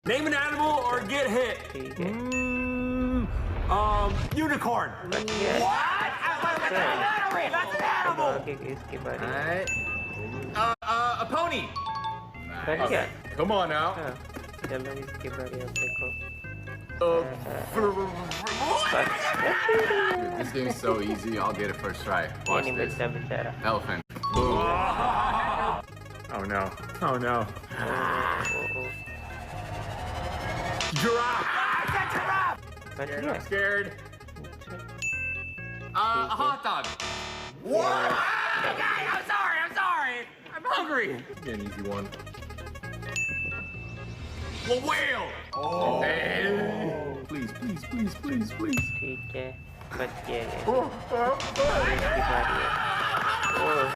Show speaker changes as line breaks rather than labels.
Name an animal or get hit.
ठीक है
Unicorn.
बच गया है।
What? That's an
अब
animal.
आगे इसकी बारी है।
Alright. A pony.
बच गया
Come on now.
हाँ, चलो इसकी बारी अब देखो
Dude, this game's so easy. I'll get it first try. Watch
नहीं
this.
बच्चा बेचारा
Elephant. Boom.
Oh no. Oh no. Giraffe.
बच
Scared,
गया
I'm scared. A hot dog.
What? Guys, I'm sorry. I'm hungry.
Get an easy one.
A whale.
Hey. Please, please, please, please, please.
ठीक है बच गया ये अब इसकी बारी है